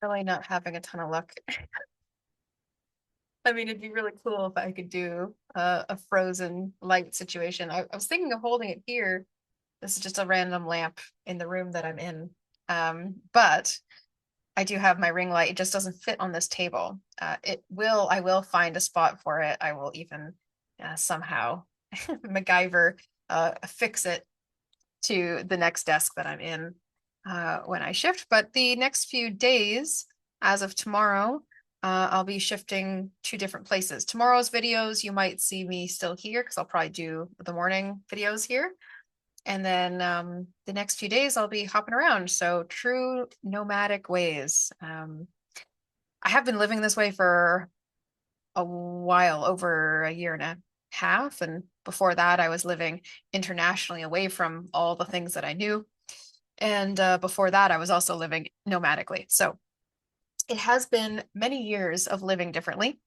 Really not having a ton of luck. I mean, it'd be really cool if I could do a frozen light situation. I was thinking of holding it here. This is just a random lamp in the room that I'm in. But I do have my ring light. It just doesn't fit on this table. I will find a spot for it. I will even somehow MacGyver fix it to the next desk that I'm in when I shift. But the next few days, as of tomorrow, I'll be shifting to different places. Tomorrow's videos, you might see me still here because I'll probably do the morning videos here. And then the next few days, I'll be hopping around. So true nomadic ways. I have been living this way for a while, over a year and a half. And before that, I was living internationally away from all the things that I knew. And before that, I was also living nomadically. So it has been many years of living differently.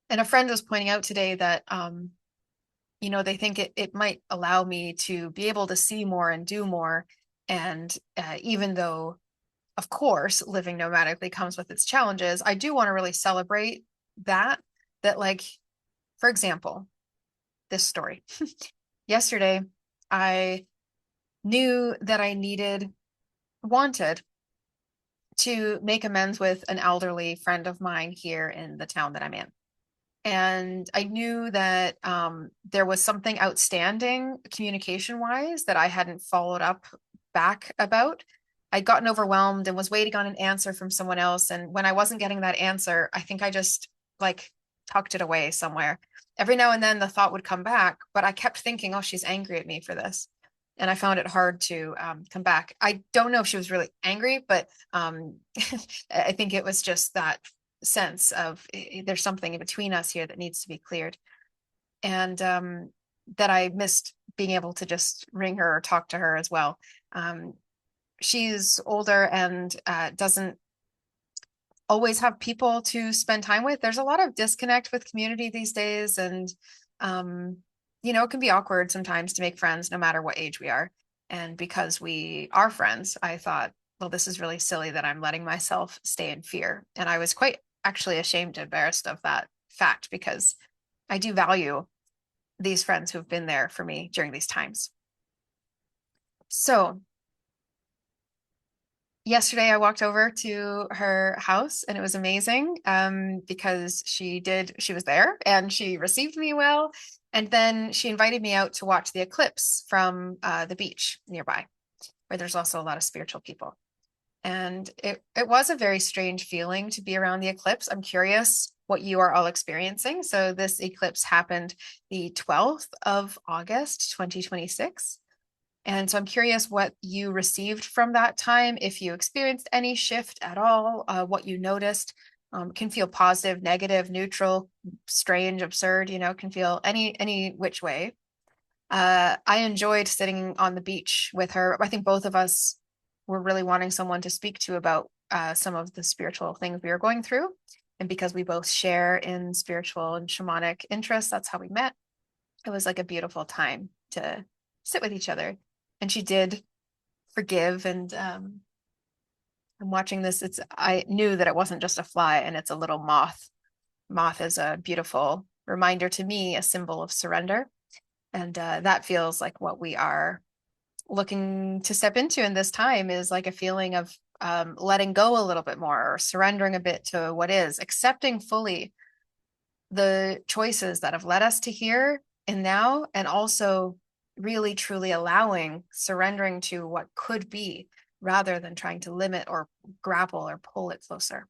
And a friend was pointing out today that, they think it might allow me to be able to see more and do more. And even though, of course, living nomadically comes with its challenges, I do want to really celebrate that like, for example, this story. Yesterday, I knew that wanted to make amends with an elderly friend of mine here in the town that I'm in. And I knew that there was something outstanding communication wise that I hadn't followed up back about. I'd gotten overwhelmed and was waiting on an answer from someone else. And when I wasn't getting that answer, I think I just like tucked it away somewhere. Every now and then the thought would come back, but I kept thinking, oh, she's angry at me for this. And I found it hard to come back. I don't know if she was really angry, but I think it was just that sense of there's something in between us here that needs to be cleared. And that I missed being able to just ring her or talk to her as well. She's older and doesn't always have people to spend time with. There's a lot of disconnect with community these days. And, it can be awkward sometimes to make friends no matter what age we are. And because we are friends, I thought, well, this is really silly that I'm letting myself stay in fear. And I was quite actually ashamed and embarrassed of that fact because I do value these friends who've been there for me during these times. So yesterday I walked over to her house and it was amazing because she was there and she received me well. And then she invited me out to watch the eclipse from the beach nearby, where there's also a lot of spiritual people. And it was a very strange feeling to be around the eclipse. I'm curious what you are all experiencing. So this eclipse happened the 12th of August, 2026. And so I'm curious what you received from that time, if you experienced any shift at all, what you noticed. Can feel positive, negative, neutral, strange, absurd, can feel any which way. I enjoyed sitting on the beach with her. I think both of us were really wanting someone to speak to about some of the spiritual things we were going through. And because we both share in spiritual and shamanic interests, that's how we met. It was like a beautiful time to sit with each other. And she did forgive. And I'm watching this. I knew that it wasn't just a fly and it's a little moth. Moth is a beautiful reminder to me, a symbol of surrender. And that feels like what we are looking to step into in this time is like a feeling of letting go a little bit more or surrendering a bit to what is, accepting fully the choices that have led us to here and now, and also really truly allowing, surrendering to what could be rather than trying to limit or grapple or pull it closer.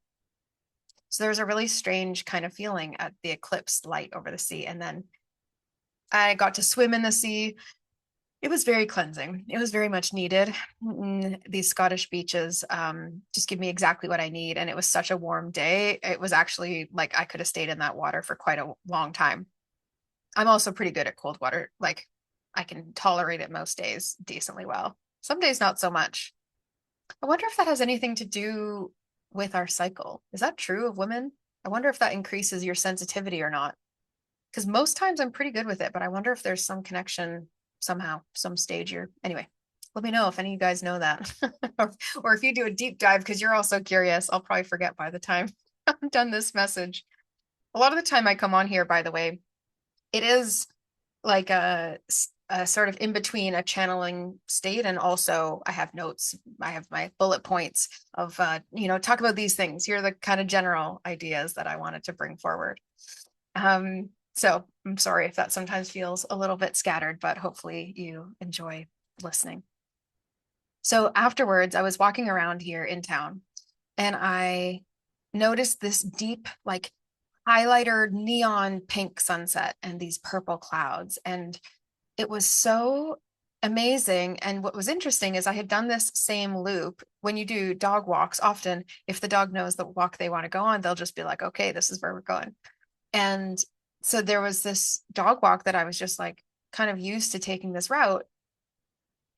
So there's a really strange kind of feeling at the eclipse light over the sea. And then I got to swim in the sea. It was very cleansing. It was very much needed. These Scottish beaches just give me exactly what I need. And it was such a warm day. It was actually like I could have stayed in that water for quite a long time. I'm also pretty good at cold water. Like I can tolerate it most days decently well. Some days not so much. I wonder if that has anything to do with our cycle. Is that true of women? I wonder if that increases your sensitivity or not. Because most times I'm pretty good with it, but I wonder if there's some connection somehow, some stage anyway. Let me know if any of you guys know that. or, or if you do a deep dive because you're also curious. I'll probably forget by the time I'm done this message. A lot of the time I come on here, by the way, it is like a sort of in between a channeling state, and also I have notes. I have my bullet points of talk about these things. Here are the kind of general ideas that I wanted to bring forward. So I'm sorry if that sometimes feels a little bit scattered, but hopefully you enjoy listening. So afterwards, I was walking around here in town and I noticed this deep, like highlighter neon pink sunset and these purple clouds. And it was so amazing. And what was interesting is I had done this same loop. When you do dog walks, often if the dog knows the walk they want to go on, they'll just be like, okay, this is where we're going. And so there was this dog walk that I was just like kind of used to taking this route.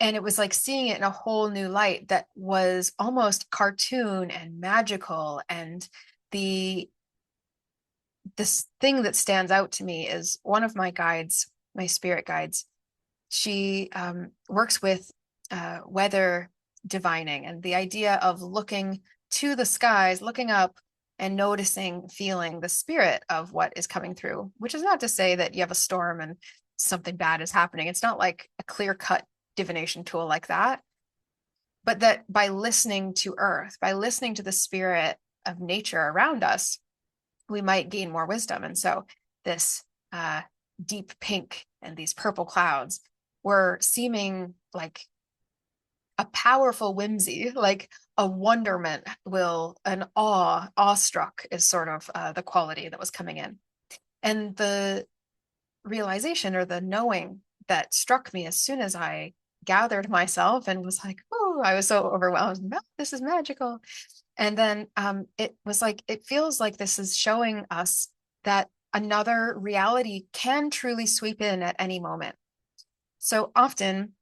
And it was like seeing it in a whole new light that was almost cartoon and magical. And the this thing that stands out to me is one of my guides, my spirit guides. She works with weather divining and the idea of looking to the skies, looking up and noticing, feeling the spirit of what is coming through, which is not to say that you have a storm and something bad is happening. It's not like a clear-cut divination tool like that, but that by listening to Earth, by listening to the spirit of nature around us, we might gain more wisdom. And so this deep pink and these purple clouds were seeming like a powerful whimsy, like a wonderment, an awestruck is sort of the quality that was coming in. And the realization or the knowing that struck me as soon as I gathered myself and was like, oh, I was so overwhelmed. This is magical. And then it was like, it feels like this is showing us that another reality can truly sweep in at any moment. So often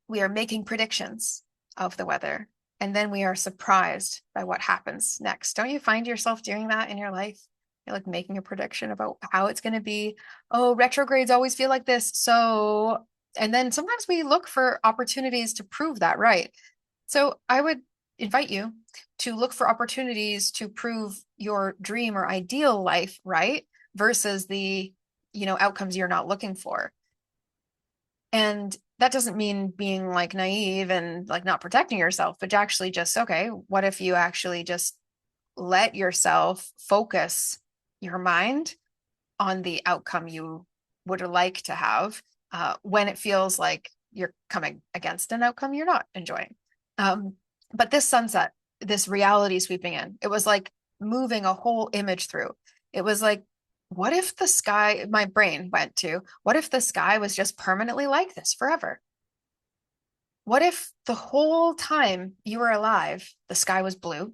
we are making predictions of the weather, and then we are surprised by what happens next. Don't you find yourself doing that in your life? You're like making a prediction about how it's going to be. Oh, retrogrades always feel like this. So, and then sometimes we look for opportunities to prove that right. So I would invite you to look for opportunities to prove your dream or ideal life right versus the, outcomes you're not looking for. And that doesn't mean being like naive and like not protecting yourself, but actually just, okay, what if you actually just let yourself focus your mind on the outcome you would like to have when it feels like you're coming against an outcome you're not enjoying. But this sunset, this reality sweeping in, it was like moving a whole image through. It was like, what if the sky, my brain went to, what if the sky was just permanently like this forever? What if the whole time you were alive, the sky was blue?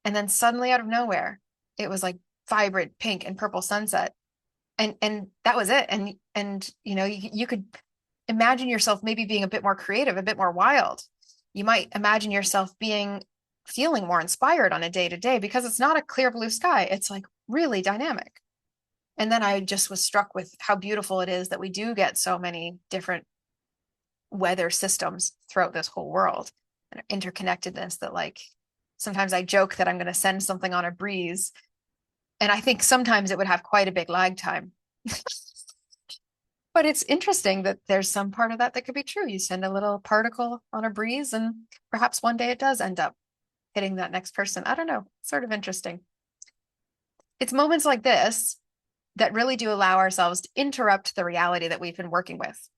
And then suddenly out of nowhere, it was like vibrant pink and purple sunset. And that was it. And you could imagine yourself maybe being a bit more creative, a bit more wild. You might imagine yourself feeling more inspired on a day to day because it's not a clear blue sky. It's like really dynamic. And then I just was struck with how beautiful it is that we do get so many different weather systems throughout this whole world and interconnectedness that like sometimes I joke that I'm going to send something on a breeze. And I think sometimes it would have quite a big lag time. But it's interesting that there's some part of that that could be true. You send a little particle on a breeze, and perhaps one day it does end up hitting that next person. I don't know. Sort of interesting. It's moments like this that really do allow ourselves to interrupt the reality that we've been working with.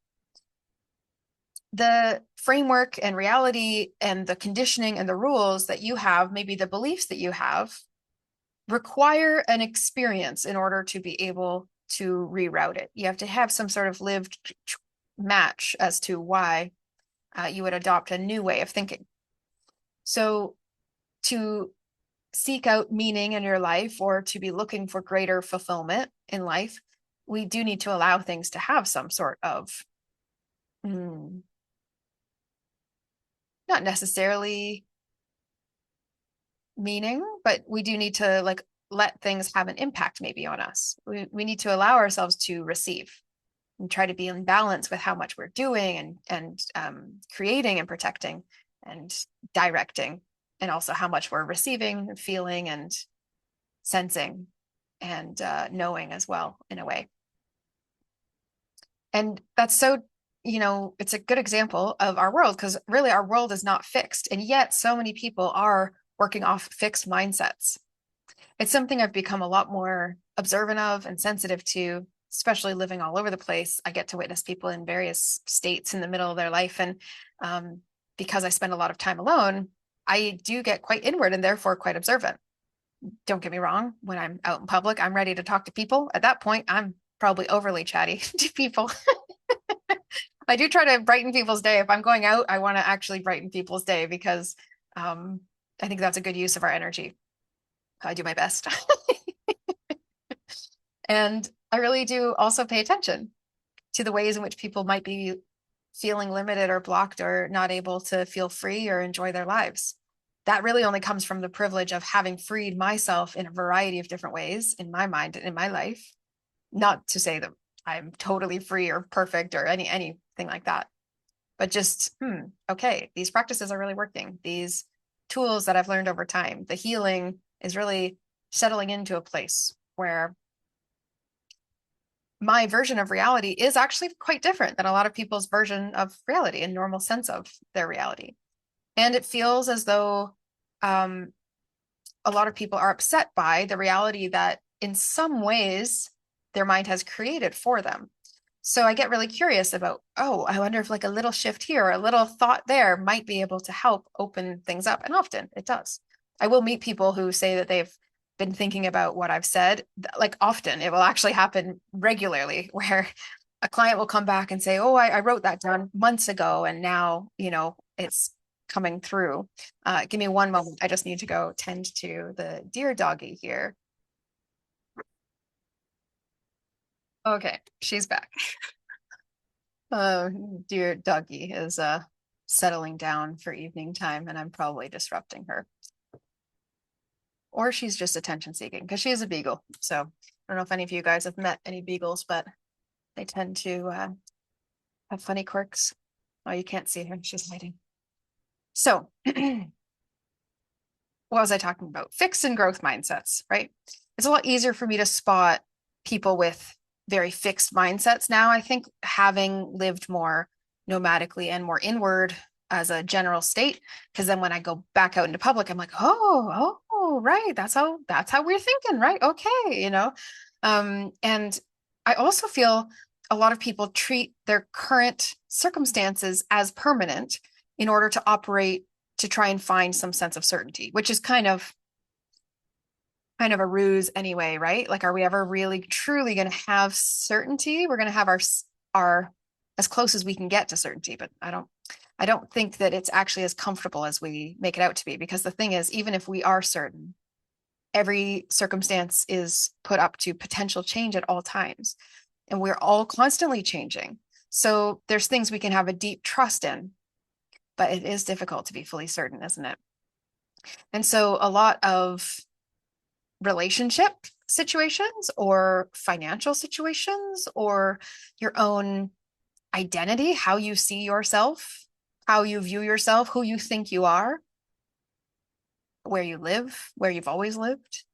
The framework and reality and the conditioning and the rules that you have, maybe the beliefs that you have, require an experience in order to be able to reroute it. You have to have some sort of lived match as to why you would adopt a new way of thinking. So to seek out meaning in your life or to be looking for greater fulfillment in life, we do need to allow things to have some sort of not necessarily meaning, but we do need to like let things have an impact maybe on us. We need to allow ourselves to receive. and try to be in balance with how much we're doing and creating and protecting and directing, and also how much we're receiving, feeling, and sensing and knowing as well in a way. And that's so, it's a good example of our world, because really our world is not fixed. And yet so many people are working off fixed mindsets. It's something I've become a lot more observant of and sensitive to, especially living all over the place. I get to witness people in various states in the middle of their life. And because I spend a lot of time alone, I do get quite inward and therefore quite observant. Don't get me wrong, when I'm out in public, I'm ready to talk to people. At that point, I'm probably overly chatty to people. I do try to brighten people's day. If I'm going out, I want to actually brighten people's day, because I think that's a good use of our energy. I do my best. And I really do also pay attention to the ways in which people might be feeling limited or blocked or not able to feel free or enjoy their lives. That really only comes from the privilege of having freed myself in a variety of different ways in my mind and in my life. Not to say that I'm totally free or perfect or anything like that, but just, okay, these practices are really working. These tools that I've learned over time, the healing is really settling into a place where my version of reality is actually quite different than a lot of people's version of reality and normal sense of their reality. And it feels as though a lot of people are upset by the reality that in some ways their mind has created for them. So I get really curious about, oh, I wonder if like a little shift here or a little thought there might be able to help open things up. And often it does. I will meet people who say that they've been thinking about what I've said. Like often it will actually happen regularly, where a client will come back and say, oh, I wrote that down months ago and now, it's coming through. Give me one moment. I just need to go tend to the dear doggy here. Okay, she's back. Dear doggy is settling down for evening time, and I'm probably disrupting her. Or she's just attention seeking, because she is a beagle. So I don't know if any of you guys have met any beagles, but they tend to have funny quirks. Oh, you can't see her. She's hiding. So what was I talking about? Fixed and growth mindsets, right? It's a lot easier for me to spot people with very fixed mindsets now, I think, having lived more nomadically and more inward as a general state. Because then when I go back out into public, I'm like, oh, right. That's how we're thinking, right? Okay. And I also feel a lot of people treat their current circumstances as permanent in order to operate, to try and find some sense of certainty, which is kind of a ruse anyway, right? Like, are we ever really truly going to have certainty? We're going to have our as close as we can get to certainty, but I don't think that it's actually as comfortable as we make it out to be, because the thing is, even if we are certain, every circumstance is put up to potential change at all times, and we're all constantly changing. So there's things we can have a deep trust in, but it is difficult to be fully certain, isn't it? And so a lot of relationship situations or financial situations or your own identity, how you see yourself, how you view yourself, who you think you are, where you live, where you've always lived.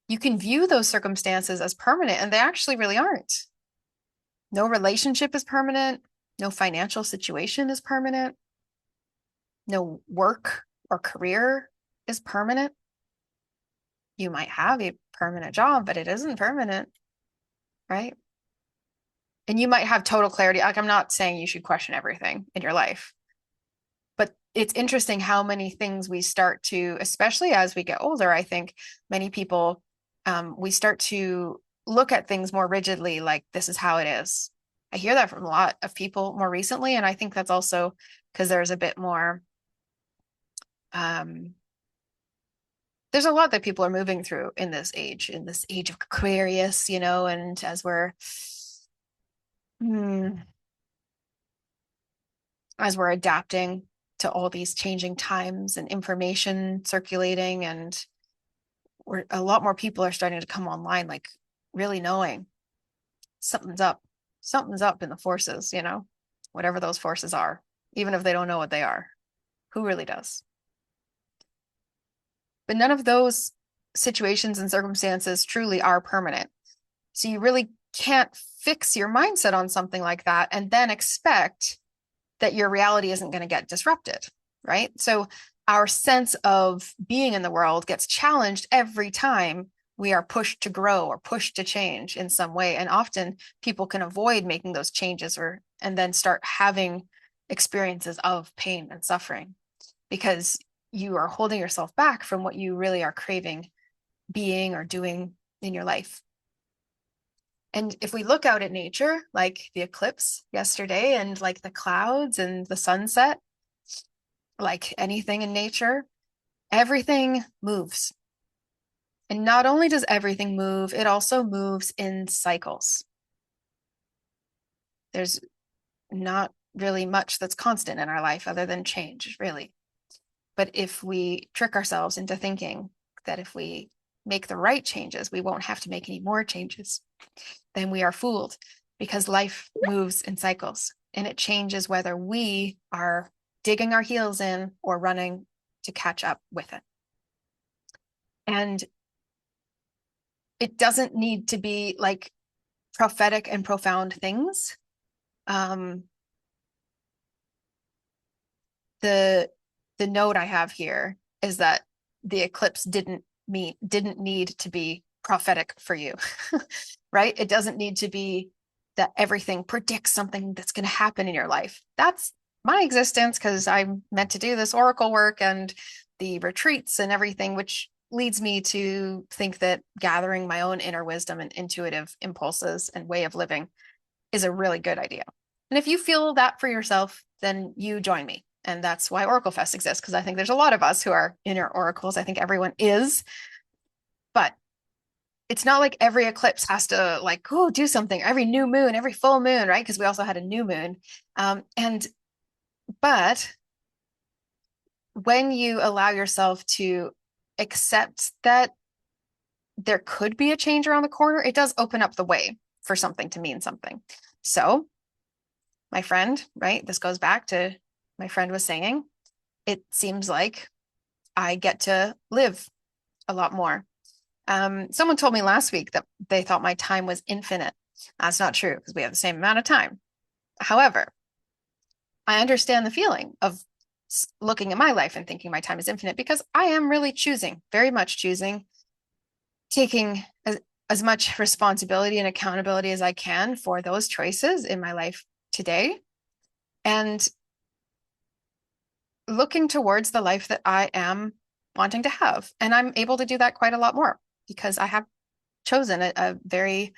You can view those circumstances as permanent, and they actually really aren't. No relationship is permanent. No financial situation is permanent. No work or career is permanent. You might have a permanent job, but it isn't permanent, right? And you might have total clarity. Like, I'm not saying you should question everything in your life, but it's interesting how many things we start to, especially as we get older, I think many people, we start to look at things more rigidly, like this is how it is. I hear that from a lot of people more recently, and I think that's also because there's a bit more, there's a lot that people are moving through in this age of Aquarius, and hmm, as we're adapting to all these changing times and information circulating, and a lot more people are starting to come online, like really knowing something's up. something's up in the forces, whatever those forces are, even if they don't know what they are. Who really does? But none of those situations and circumstances truly are permanent. So you really can't fix your mindset on something like that and then expect that your reality isn't going to get disrupted, right? So our sense of being in the world gets challenged every time we are pushed to grow or pushed to change in some way. And often people can avoid making those changes and then start having experiences of pain and suffering because you are holding yourself back from what you really are craving being or doing in your life. And if we look out at nature, like the eclipse yesterday and like the clouds and the sunset, like anything in nature, everything moves. And not only does everything move, it also moves in cycles. There's not really much that's constant in our life other than change, really. But if we trick ourselves into thinking that if we make the right changes, we won't have to make any more changes, then we are fooled because life moves in cycles and it changes whether we are digging our heels in or running to catch up with it. And it doesn't need to be like prophetic and profound things. The note I have here is that the eclipse didn't need to be prophetic for you, right? It doesn't need to be that everything predicts something that's going to happen in your life. That's my existence because I'm meant to do this oracle work and the retreats and everything, which leads me to think that gathering my own inner wisdom and intuitive impulses and way of living is a really good idea. And if you feel that for yourself, then you join me. And that's why Oracle Fest exists, because I think there's a lot of us who are inner oracles. I think everyone is. But it's not like every eclipse has to like, oh, do something. Every new moon, every full moon, right? Because we also had a new moon. But when you allow yourself to accept that there could be a change around the corner, it does open up the way for something to mean something. So my friend, right? This goes back to my friend was saying, it seems like I get to live a lot more. Someone told me last week that they thought my time was infinite. That's not true because we have the same amount of time. However, I understand the feeling of looking at my life and thinking my time is infinite because I am really choosing, very much choosing, taking as much responsibility and accountability as I can for those choices in my life today. And looking towards the life that I am wanting to have. And I'm able to do that quite a lot more because I have chosen a very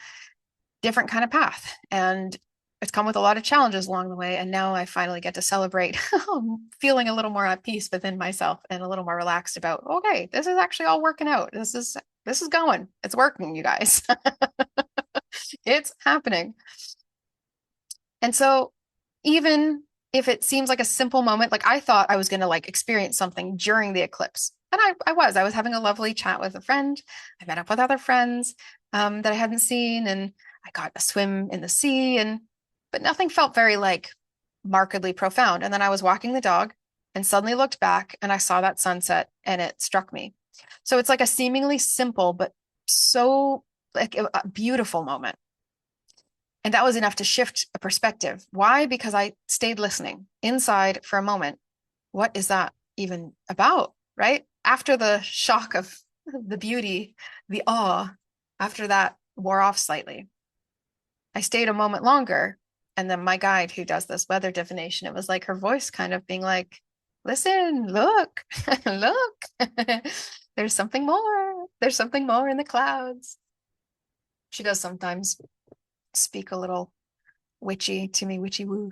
different kind of path. And it's come with a lot of challenges along the way. And now I finally get to celebrate feeling a little more at peace within myself and a little more relaxed about, okay, this is actually all working out. This is going. It's working, you guys. It's happening. And so even if it seems like a simple moment, like I thought I was going to like experience something during the eclipse. And I was having a lovely chat with a friend. I met up with other friends that I hadn't seen, and I got a swim in the sea, but nothing felt very like markedly profound. And then I was walking the dog and suddenly looked back and I saw that sunset and it struck me. So it's like a seemingly simple, but so like a beautiful moment. And that was enough to shift a perspective. Why? Because I stayed listening inside for a moment. What is that even about? Right? After the shock of the beauty, the awe, after that wore off slightly, I stayed a moment longer. And then my guide, who does this weather divination, it was like her voice kind of being like, listen, look, look, there's something more. There's something more in the clouds. She does sometimes speak a little witchy to me, witchy woo.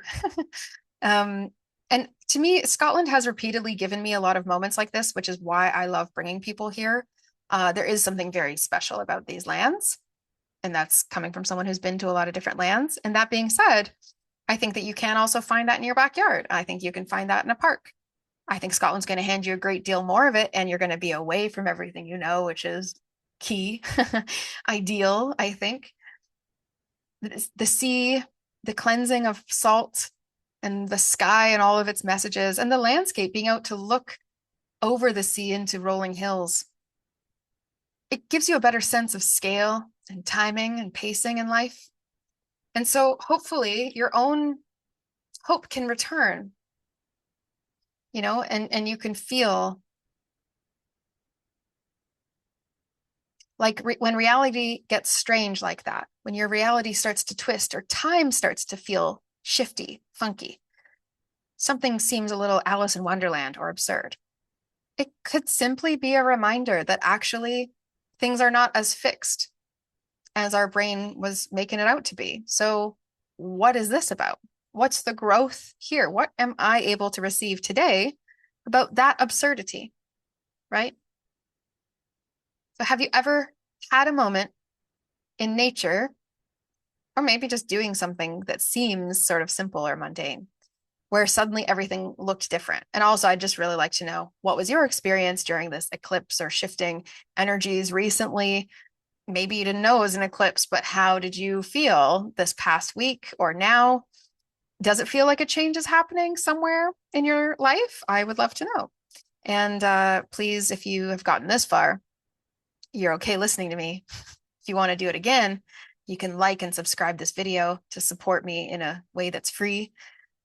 And to me, Scotland has repeatedly given me a lot of moments like this, which is why I love bringing people here. There is something very special about these lands, and that's coming from someone who's been to a lot of different lands. And that being said, I think that you can also find that in your backyard. I think you can find that in a park. I think Scotland's going to hand you a great deal more of it, and you're going to be away from everything you know, which is key, ideal, I think. The sea the cleansing of salt and the sky and all of its messages and the landscape, being out to look over the sea into rolling hills. It gives you a better sense of scale and timing and pacing in life. And so hopefully your own hope can return, and you can feel like when reality gets strange like that, when your reality starts to twist or time starts to feel shifty, funky, something seems a little Alice in Wonderland or absurd. It could simply be a reminder that actually things are not as fixed as our brain was making it out to be. So, what is this about? What's the growth here? What am I able to receive today about that absurdity? Right? So, have you ever had a moment in nature, or maybe just doing something that seems sort of simple or mundane, where suddenly everything looked different? And also, I'd just really like to know, what was your experience during this eclipse or shifting energies recently? Maybe you didn't know it was an eclipse, but how did you feel this past week or now? Does it feel like a change is happening somewhere in your life? I would love to know. And please, if you have gotten this far, you're okay listening to me. If you want to do it again, you can like and subscribe this video to support me in a way that's free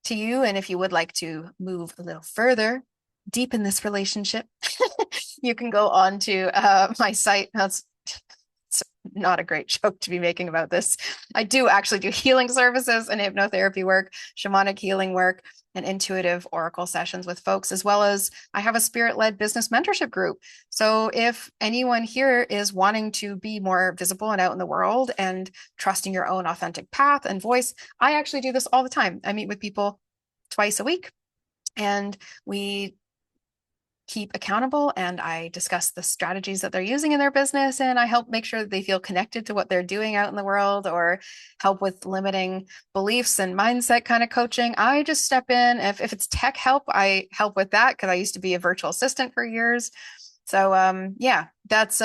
to you. And if you would like to move a little further, deepen this relationship, you can go on to my site. That's it's not a great joke to be making about this. I do actually do healing services and hypnotherapy work, shamanic healing work, and intuitive oracle sessions with folks, as well as I have a spirit-led business mentorship group. So if anyone here is wanting to be more visible and out in the world and trusting your own authentic path and voice, I actually do this all the time. I meet with people twice a week, and we keep accountable, and I discuss the strategies that they're using in their business, and I help make sure that they feel connected to what they're doing out in the world, or help with limiting beliefs and mindset kind of coaching. I just step in. If it's tech help, I help with that because I used to be a virtual assistant for years. So yeah, that's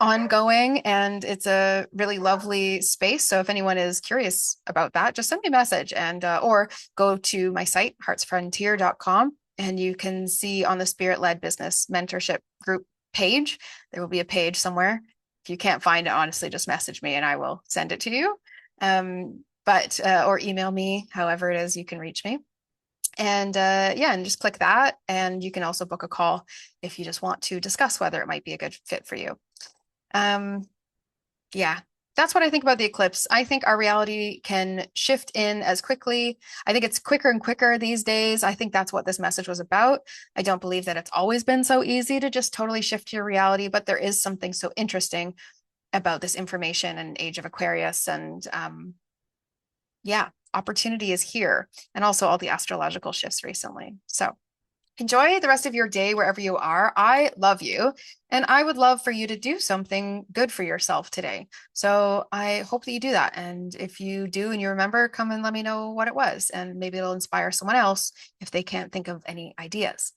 ongoing, and it's a really lovely space. So if anyone is curious about that, just send me a message, and or go to my site, heartsfrontier.com, and you can see on the Spirit-Led Business Mentorship Group page, there will be a page somewhere. If you can't find it, honestly, just message me and I will send it to you. But or email me, however it is you can reach me. And yeah, and just click that. And you can also book a call if you just want to discuss whether it might be a good fit for you. Yeah, that's what I think about the eclipse. I think our reality can shift in as quickly. I think it's quicker and quicker these days. I think that's what this message was about. I don't believe that it's always been so easy to just totally shift your reality, but there is something so interesting about this information and age of Aquarius. And yeah, opportunity is here. And also all the astrological shifts recently. So enjoy the rest of your day wherever you are. I love you, and I would love for you to do something good for yourself today. So I hope that you do that. And if you do and you remember, come and let me know what it was, and maybe it'll inspire someone else if they can't think of any ideas.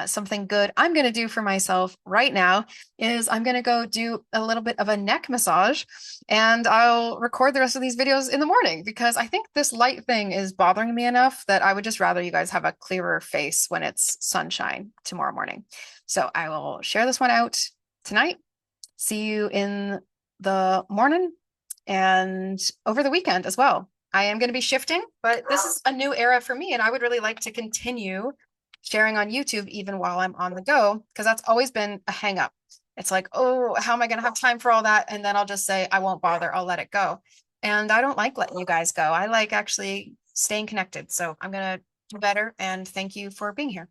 Something good I'm going to do for myself right now is I'm going to go do a little bit of a neck massage, and I'll record the rest of these videos in the morning because I think this light thing is bothering me enough that I would just rather you guys have a clearer face when it's sunshine tomorrow morning. So I will share this one out tonight. See you in the morning and over the weekend as well. I am going to be shifting, but this is a new era for me, and I would really like to continue sharing on YouTube even while I'm on the go, because that's always been a hang up. It's like, oh, how am I going to have time for all that? And then I'll just say, I won't bother. I'll let it go. And I don't like letting you guys go. I like actually staying connected. So I'm going to do better. And thank you for being here.